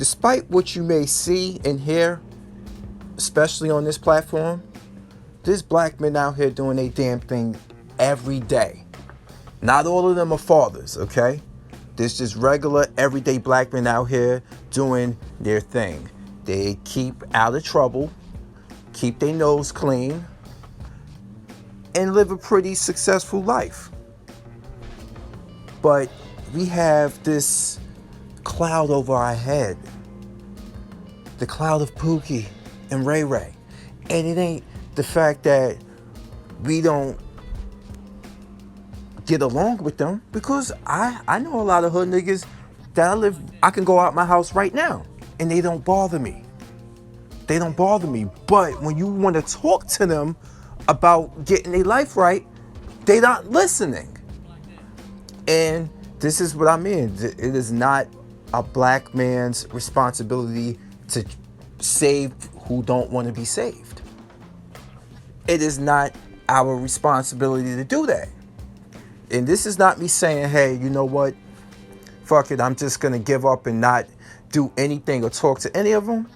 despite what you may see and hear, especially on this platform, there's black men out here doing a damn thing every day. Not all of them are fathers, okay? There's just regular, everyday black men out here doing their thing. They keep out of trouble, keep their nose clean, and live a pretty successful life. But we have this cloud over our head. The cloud of Pookie and Ray Ray. And it ain't the fact that we don't get along with them, because I know a lot of hood niggas that I can go out my house right now and they don't bother me. They don't bother me. But when you want to talk to them about getting their life right, they not listening. And this is what I mean. It is not a black man's responsibility to save who don't want to be saved. It is not our responsibility to do that. And this is not me saying, hey, you know what? Fuck it, I'm just going to give up and not do anything or talk to any of them.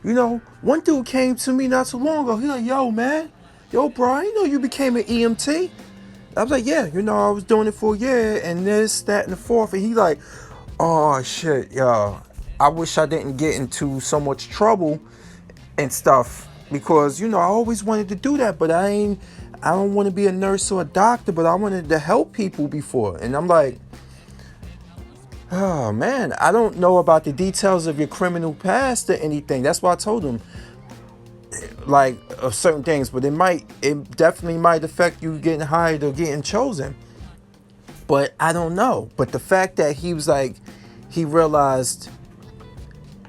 You know, one dude came to me not too long ago. He's like, yo, man. Yo, bro, I didn't know you became an EMT. I was like, yeah, you know, I was doing it for a year and this, that, and the fourth. And he like, oh, shit, yo. I wish I didn't get into so much trouble and stuff, because, you know, I always wanted to do that, but I don't want to be a nurse or a doctor, but I wanted to help people before. And I'm like, oh, man, I don't know about the details of your criminal past or anything. That's why I told him, like, of certain things, but it definitely might affect you getting hired or getting chosen. But I don't know. But the fact that he was like, he realized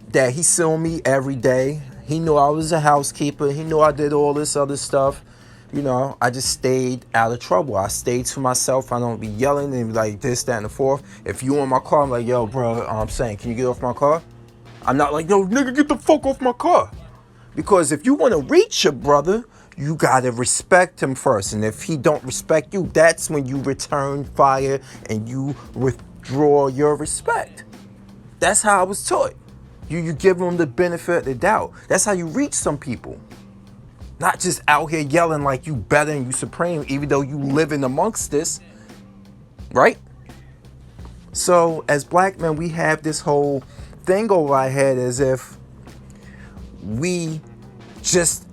that he saw me every day. He knew I was a housekeeper. He knew I did all this other stuff. You know, I just stayed out of trouble. I stayed to myself. I don't be yelling and be like this, that, and the fourth. If you in my car, I'm like, yo, bro, I'm saying, can you get off my car? I'm not like, yo, nigga, get the fuck off my car. Because if you want to reach your brother, you got to respect him first. And if he don't respect you, that's when you return fire and you withdraw your respect. That's how I was taught. You give them the benefit of the doubt. That's how you reach some people. Not just out here yelling like you better and you supreme, even though you living amongst this, right? So as black men, we have this whole thing over our head as if we just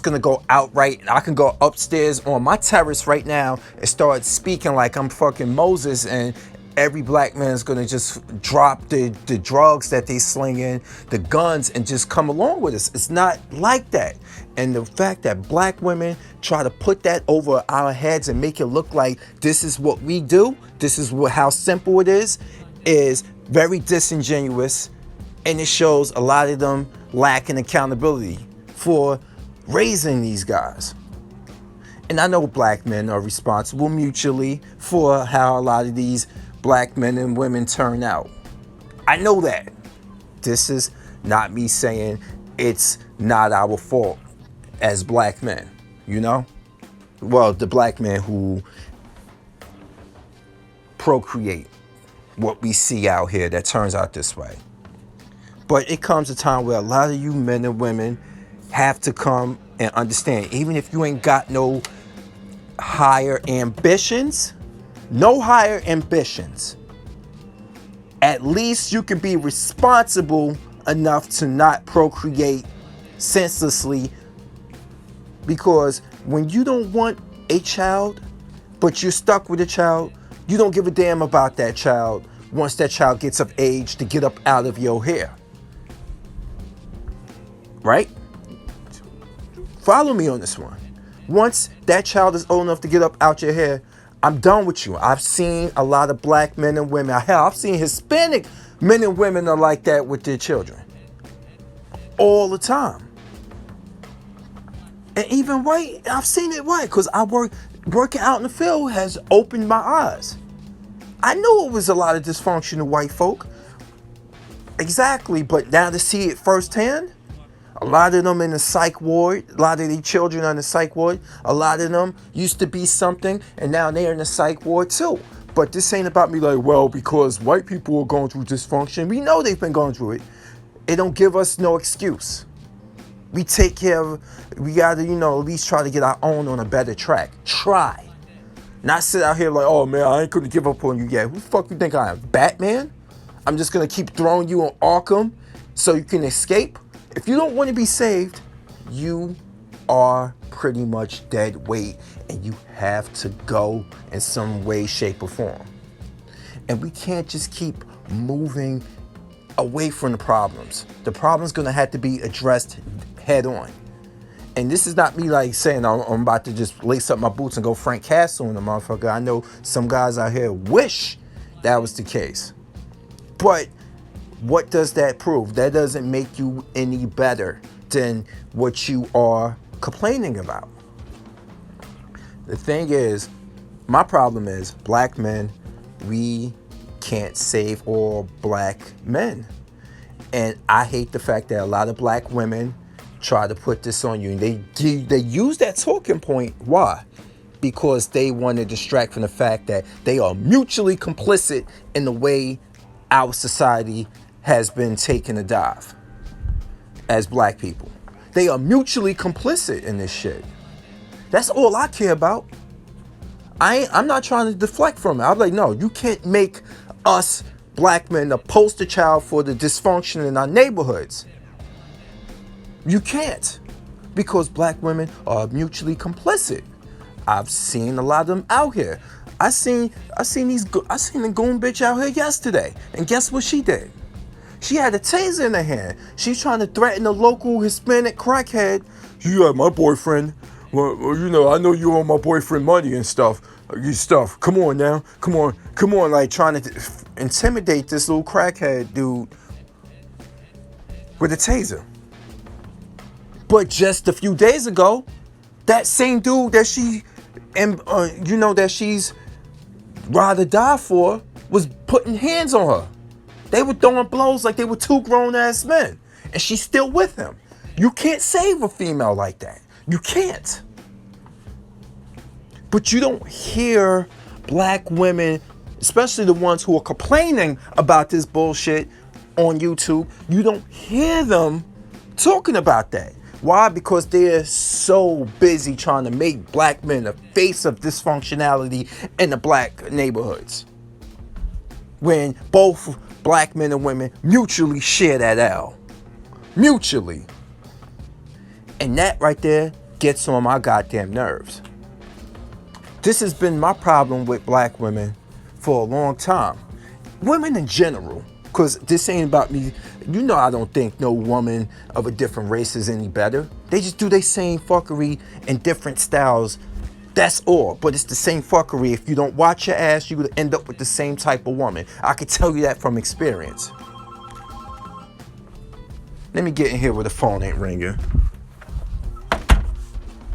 gonna go outright. I can go upstairs on my terrace right now and start speaking like I'm fucking Moses, and every black man is gonna just drop the drugs that they slinging, the guns, and just come along with us. It's not like that. And the fact that black women try to put that over our heads and make it look like this is what we do, this is how simple it is very disingenuous, and it shows a lot of them lacking accountability for raising these guys. And I know black men are responsible mutually for how a lot of these black men and women turn out. I know that. This is not me saying it's not our fault as black men, you know? Well, the black men who procreate what we see out here that turns out this way. But it comes a time where a lot of you men and women have to come and understand, even if you ain't got no higher ambitions, at least you can be responsible enough to not procreate senselessly. Because when you don't want a child, but you're stuck with a child, you don't give a damn about that child once that child gets of age to get up out of your hair. Right? Follow me on this one. Once that child is old enough to get up out your hair, I'm done with you. I've seen a lot of black men and women. Hell, I've seen Hispanic men and women are like that with their children. All the time. And even white, I've seen it white, because working out in the field has opened my eyes. I knew it was a lot of dysfunctional white folk. Exactly, but now to see it firsthand, a lot of them in the psych ward, a lot of these children are in the psych ward, a lot of them used to be something, and now they're in the psych ward too. But this ain't about me like, well, because white people are going through dysfunction. We know they've been going through it. It don't give us no excuse. We take care of, we gotta, at least try to get our own on a better track. Try. Not sit out here like, oh man, I ain't gonna give up on you yet. Who the fuck you think I am? Batman? I'm just gonna keep throwing you on Arkham so you can escape? If you don't want to be saved, you are pretty much dead weight and you have to go in some way, shape, or form. And we can't just keep moving away from the problems. The problem's gonna have to be addressed head on. And this is not me like saying I'm about to just lace up my boots and go Frank Castle on the motherfucker. I know some guys out here wish that was the case. But what does that prove? That doesn't make you any better than what you are complaining about. The thing is, my problem is black men, we can't save all black men. And I hate the fact that a lot of black women try to put this on you. And they use that talking point. Why? Because they want to distract from the fact that they are mutually complicit in the way our society has been taking a dive as black people. They are mutually complicit in this shit. That's all I care about. I'm not trying to deflect from it. I'm like, no, you can't make us black men the poster child for the dysfunction in our neighborhoods. You can't, because black women are mutually complicit. I've seen a lot of them out here. I seen the goon bitch out here yesterday, and guess what she did? She had a taser in her hand. She's trying to threaten a local Hispanic crackhead. You are my boyfriend. Well, I know you owe my boyfriend money and stuff. Come on now. Come on. Like trying to intimidate this little crackhead dude with a taser. But just a few days ago, that same dude that that she's rather die for was putting hands on her. They were throwing blows like they were two grown-ass men. And she's still with him. You can't save a female like that. You can't. But you don't hear black women, especially the ones who are complaining about this bullshit on YouTube, you don't hear them talking about that. Why? Because they're so busy trying to make black men the face of dysfunctionality in the black neighborhoods. When both black men and women mutually share that L. Mutually. And that right there gets on my goddamn nerves. This has been my problem with black women for a long time. Women in general. Because this ain't about me. I don't think no woman of a different race is any better. They just do their same fuckery in different styles. That's all. But it's the same fuckery. If you don't watch your ass, you would end up with the same type of woman. I can tell you that from experience. Let me get in here where the phone ain't ringing.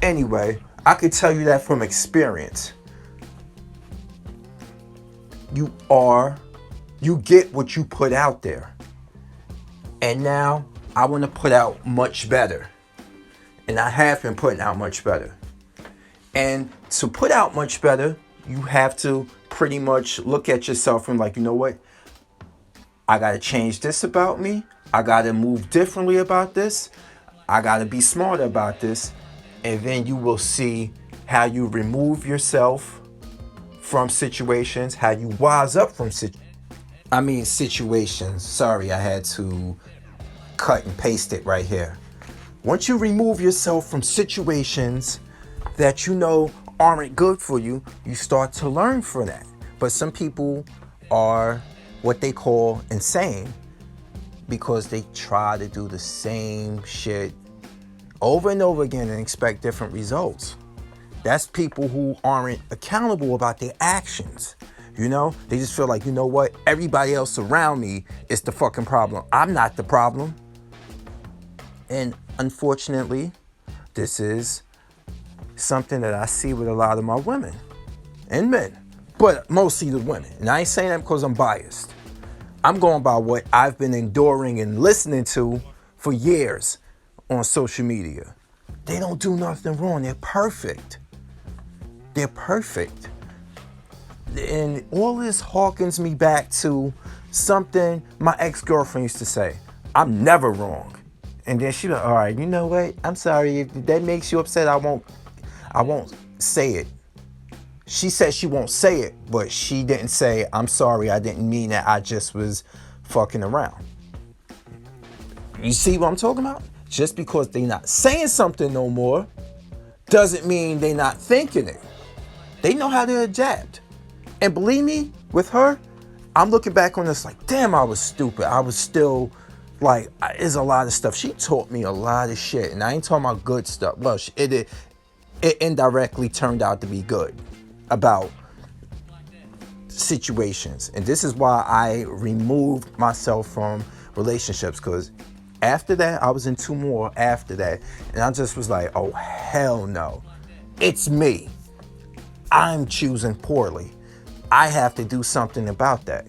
Anyway, I can tell you that from experience. You get what you put out there. And now I want to put out much better. And I have been putting out much better. And to put out much better, you have to pretty much look at yourself and like, you know what? I got to change this about me. I got to move differently about this. I got to be smarter about this. And then you will see how you remove yourself from situations, how you wise up from situations. Sorry, I had to cut and paste it right here. Once you remove yourself from situations that you know aren't good for you, you start to learn from that. But some people are what they call insane because they try to do the same shit over and over again and expect different results. That's people who aren't accountable about their actions. They just feel like, you know what? Everybody else around me is the fucking problem. I'm not the problem. And unfortunately, this is something that I see with a lot of my women and men, but mostly the women. And I ain't saying that because I'm biased. I'm going by what I've been enduring and listening to for years on social media. They don't do nothing wrong. They're perfect. They're perfect. And all this harkens me back to something my ex-girlfriend used to say. I'm never wrong. And then she like, all right, you know what? I'm sorry. If that makes you upset, I won't say it. She said she won't say it, but she didn't say, I'm sorry, I didn't mean that. I just was fucking around. You see what I'm talking about? Just because they not saying something no more doesn't mean they not thinking it. They know how to adapt. And believe me, with her, I'm looking back on this like, damn, I was stupid. I was still like, there's a lot of stuff. She taught me a lot of shit. And I ain't talking about good stuff. Well, it indirectly turned out to be good about situations. And this is why I removed myself from relationships, because after that, I was in 2 more after that. And I just was like, oh, hell no. It's me. I'm choosing poorly. I have to do something about that.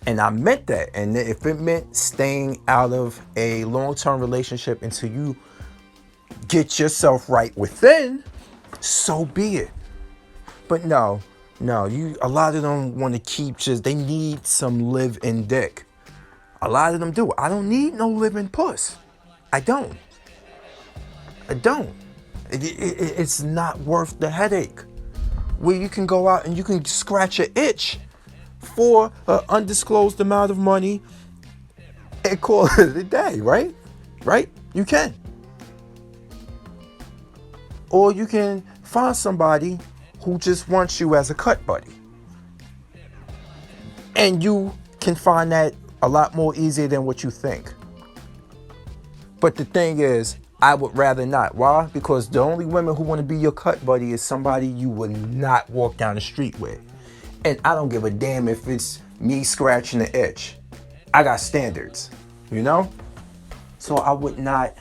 And I meant that. And if it meant staying out of a long-term relationship until you get yourself right within, so be it. But no, a lot of them want to keep they need some live-in dick. A lot of them do. I don't need no live-in puss. I don't. It's not worth the headache. Where you can go out and you can scratch an itch for an undisclosed amount of money and call it a day, right? Right? You can. Or you can find somebody who just wants you as a cut buddy. And you can find that a lot more easier than what you think. But the thing is, I would rather not. Why? Because the only women who want to be your cut buddy is somebody you would not walk down the street with. And I don't give a damn if it's me scratching the itch. I got standards, you know? So I would not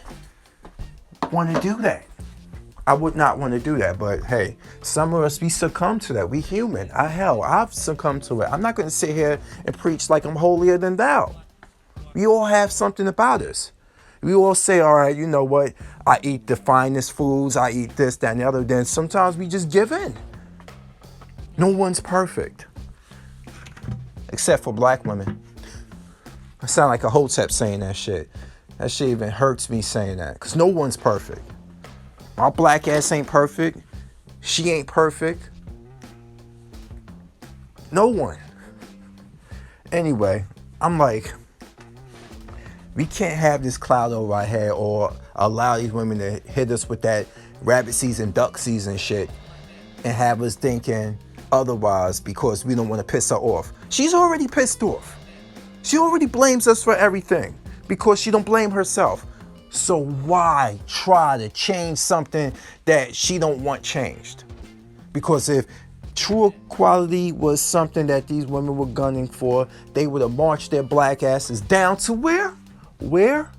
want to do that. But hey, some of us, we succumb to that. We human. I've succumbed to it. I'm not going to sit here and preach like I'm holier than thou. We all have something about us. We all say, all right, you know what? I eat the finest foods. I eat this, that, and the other. Then sometimes we just give in. No one's perfect. Except for black women. I sound like a hotep saying that shit. That shit even hurts me saying that. Because no one's perfect. My black ass ain't perfect. She ain't perfect. No one. Anyway, I'm like, we can't have this cloud over our head or allow these women to hit us with that rabbit season, duck season shit and have us thinking otherwise because we don't want to piss her off. She's already pissed off. She already blames us for everything because she don't blame herself. So why try to change something that she don't want changed? Because if true equality was something that these women were gunning for, they would have marched their black asses down to where? Where?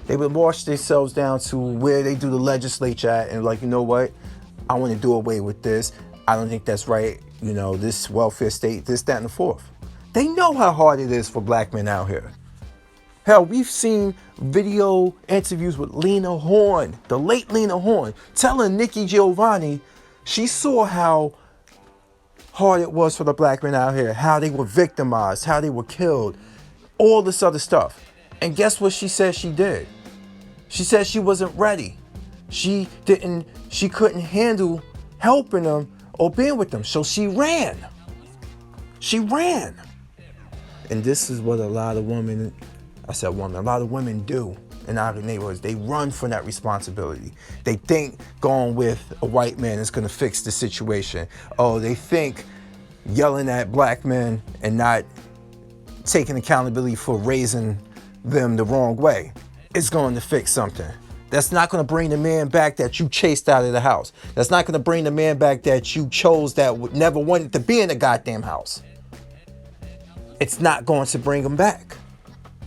They would march themselves down to where they do the legislature at and like, you know what? I want to do away with this. I don't think that's right. You know, this welfare state, this, that, and the fourth. They know how hard it is for black men out here. Hell, we've seen video interviews with Lena Horne, the late Lena Horne, telling Nikki Giovanni she saw how hard it was for the black men out here, how they were victimized, how they were killed, all this other stuff. And guess what she said she did? She said she wasn't ready. She couldn't handle helping them or being with them. So she ran. And this is what a lot of women do in our neighborhoods. They run from that responsibility. They think going with a white man is going to fix the situation. Oh, they think yelling at black men and not taking accountability for raising them the wrong way is going to fix something. That's not going to bring the man back that you chased out of the house. That's not going to bring the man back that you chose that never wanted to be in the goddamn house. It's not going to bring him back.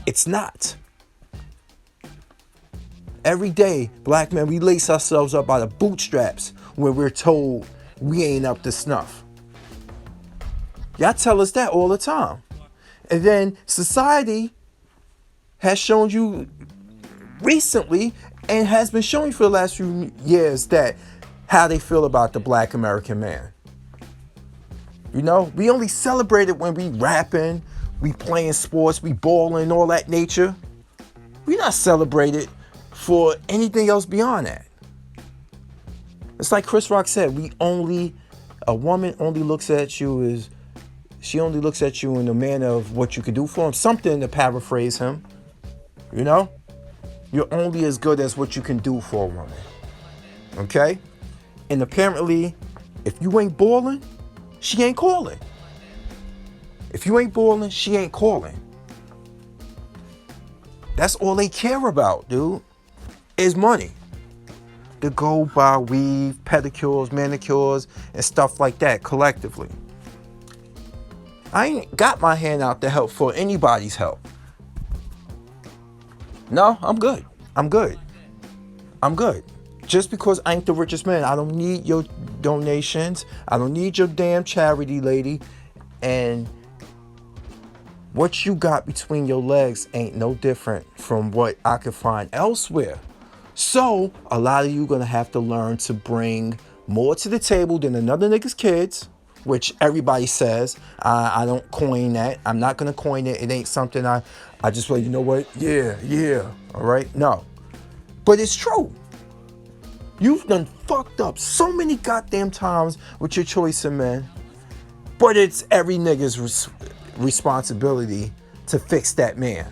It's not. Every day, black men, we lace ourselves up by the bootstraps when we're told we ain't up to snuff. Y'all tell us that all the time. And then society has shown you recently and has been showing you for the last few years that how they feel about the black American man. You know, we only celebrate it when we rapping, we playing sports, we balling, all that nature. We not celebrated for anything else beyond that. It's like Chris Rock said, a woman only looks at you as, she only looks at you in the manner of what you could do for him. Something to paraphrase him, you know? You're only as good as what you can do for a woman, okay? And apparently, if you ain't balling, she ain't calling. If you ain't balling, she ain't calling. That's all they care about, dude, is money. To go buy weave, pedicures, manicures, and stuff like that collectively. I ain't got my hand out to help for anybody's help. No, I'm good. I'm good. I'm good. Just because I ain't the richest man, I don't need your donations. I don't need your damn charity, lady. And what you got between your legs ain't no different from what I could find elsewhere. So a lot of you gonna have to learn to bring more to the table than another nigga's kids, which everybody says. I don't coin that. I'm not gonna coin it. It ain't something I just like, you know what? Yeah. All right. No. But it's true. You've done fucked up so many goddamn times with your choice of men. But it's every nigga's responsibility to fix that man,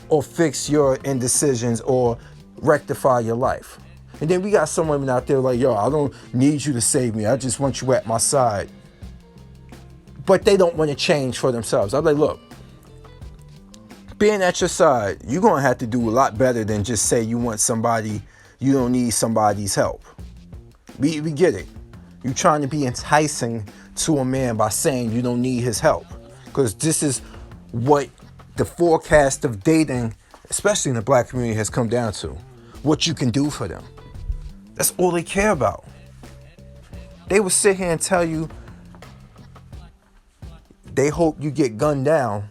or fix your indecisions, or rectify your life. And then we got some women out there like, yo, I don't need you to save me. I just want you at my side. But they don't want to change for themselves. I'm like, look, being at your side, you're going to have to do a lot better than just say you want somebody, you don't need somebody's help. We get it. You're trying to be enticing to a man by saying you don't need his help. Because this is what the forecast of dating, especially in the black community, has come down to. What you can do for them. That's all they care about. They will sit here and tell you they hope you get gunned down,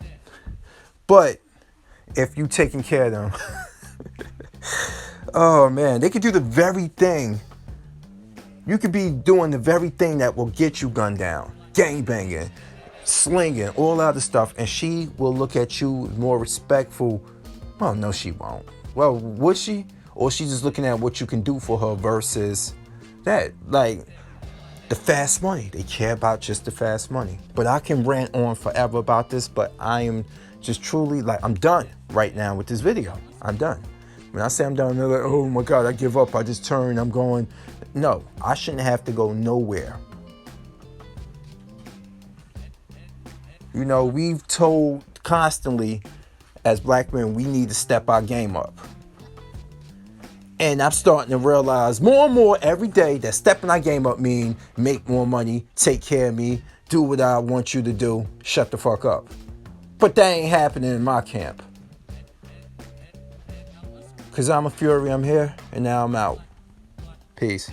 but if you taking care of them, oh man, they could do the very thing. You could be doing the very thing that will get you gunned down, gangbanging, slinging, all that other stuff, and she will look at you more respectful. Well, no, she won't. Well, would she? Or she's just looking at what you can do for her versus that, like the fast money. They care about just the fast money. But I can rant on forever about this, but I am just truly like, I'm done right now with this video. I'm done. When I say I'm done, they're like, oh my God, I give up. I just turn, I'm going. No, I shouldn't have to go nowhere. You know, we've told constantly as black men, we need to step our game up. And I'm starting to realize more and more every day that stepping our game up mean make more money, take care of me, do what I want you to do, shut the fuck up. But that ain't happening in my camp. Because I'm a fury, I'm here, and now I'm out. Peace.